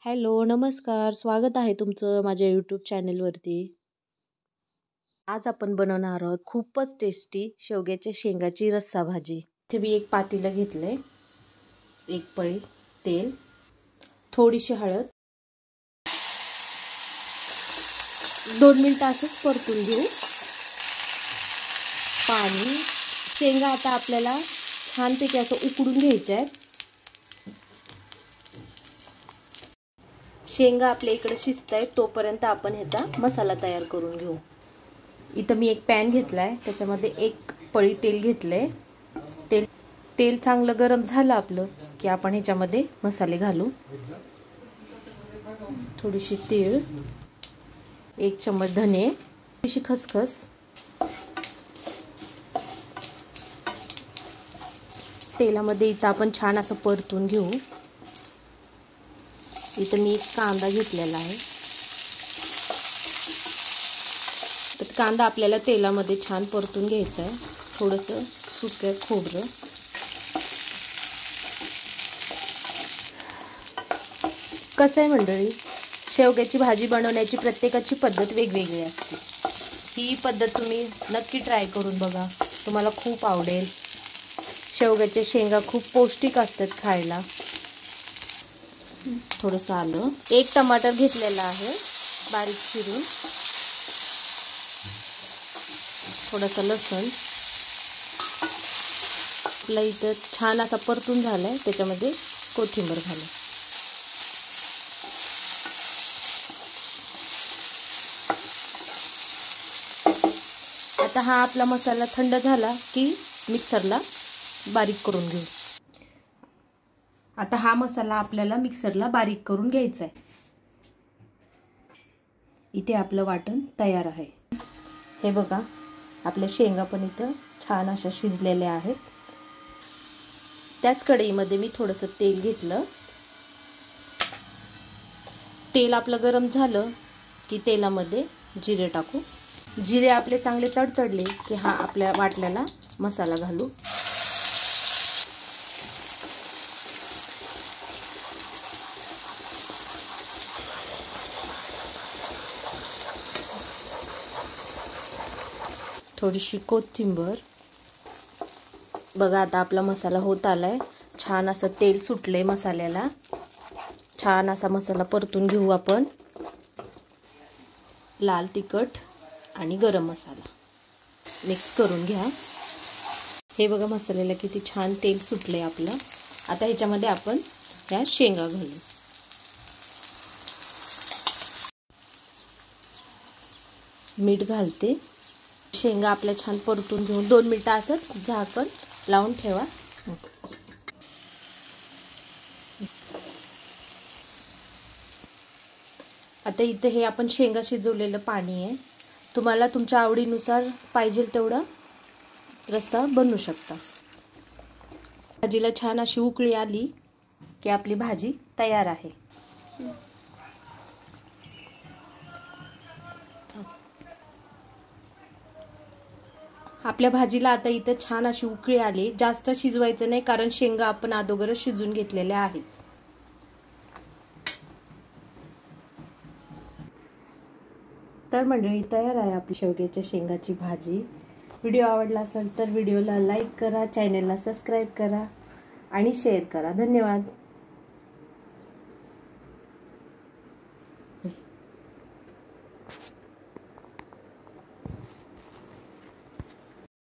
Hello, नमस्कार. स्वागत आहे तुमचं माझ्या यूट्यूब चॅनलवरती. आज आपण बनवणार आहोत खूपच टेस्टी शेवग्याच्या शेंगाची रस्सा भाजी. इथे मी एक पातेलं घेतलंय, एक पळी तेल, थोडीशी हळद, 2 मिनिटं असंच परतून घेऊ. पाणी, शेंगा आता आपल्याला छानपैकी असं उकडून घ्यायच्या आहेत. शेंगा आपल्या इकडे शिजत आहेत तोपर्यंत आपण ह्याचा मसाला तयार करून घेऊ. इथं मी एक पॅन घेतलाय, त्याच्यामध्ये एक पळी तेल घेतलंय. तेल चांगलं गरम झालं आपलं की आपण ह्याच्यामध्ये मसाले घालू. थोडीशी तीळ, 1 चम्मच धने, थोडीशी खसखस, तेलामध्ये इथं आपण छान असं परतून घेऊ. इथं मी एक कांदा घेतलेला आहे. तर कांदा आपल्याला तेलामध्ये छान परतून घ्यायचा आहे. थोडंसं सुकं खोबरं, कसं आहे मंडळी, शेवग्याची भाजी बनवण्याची प्रत्येकाची पद्धत वेगवेगळी असते. ही पद्धत तुम्ही नक्की ट्राय करून बघा, तुम्हाला खूप आवडेल. शेवग्याच्या शेंगा खूप पौष्टिक असतात खायला. थोडंसं आलं, 1 टमाटर घेतलेला आहे बारीक चिरून, थोडंसं लसूण. आपला इथं छान असा परतून झालाय, त्याच्यामध्ये कोथिंबीर घालू. आता हा आपला मसाला थंड झाला की मिक्सरला बारीक करून घेऊ. आता हा मसाला आपल्याला मिक्सरला बारीक करून घ्यायचा आहे. इथे आपलं वाटण तयार आहे. हे बघा, आपल्या शेंगा पण इथं छान अशा शिजलेल्या आहेत. त्याच कढईमध्ये मी थोडंसं तेल घेतलं. तेल आपलं गरम झालं की तेलामध्ये जिरे टाकू. जिरे आपले चांगले तडतडले की हा आपल्या वाटल्याला मसाला घालू. थोडीशी कोथिंबीर. बघा, आता आपला मसाला होत आलाय. छान असं तेल सुटलंय मसाल्याला. छान असा मसाला परतून घेऊ आपण. लाल तिखट आणि गरम मसाला मिक्स करून घ्या. हे बघा, मसाल्याला किती छान तेल सुटलंय आपलं. आता ह्याच्यामध्ये आपण ह्या शेंगा घालू. मीठ घालते. शेंगा आपल्या छान परतून घेऊन 2 मिनिटं असं झाकण लावून ठेवा. आता इथे हे आपण शेंगा शिजवलेलं पाणी आहे. तुम्हाला तुमच्या आवडीनुसार पाहिजे तेवढा रस्सा बनवू शकता. भाजीला छान अशी उकळी आली की आपली भाजी तयार आहे. आपल्या भाजीला आता इथं छान अशी उकळी आली. जास्त शिजवायचं नाही, कारण शेंगा आपण अगोदरच शिजून घेतलेल्या आहेत. तर मंडळी, तयार आहे आपली शेवग्याच्या शेंगाची भाजी. व्हिडिओ आवडला असेल तर व्हिडिओला लाईक करा, चॅनलला सबस्क्राईब करा आणि शेअर करा. धन्यवाद.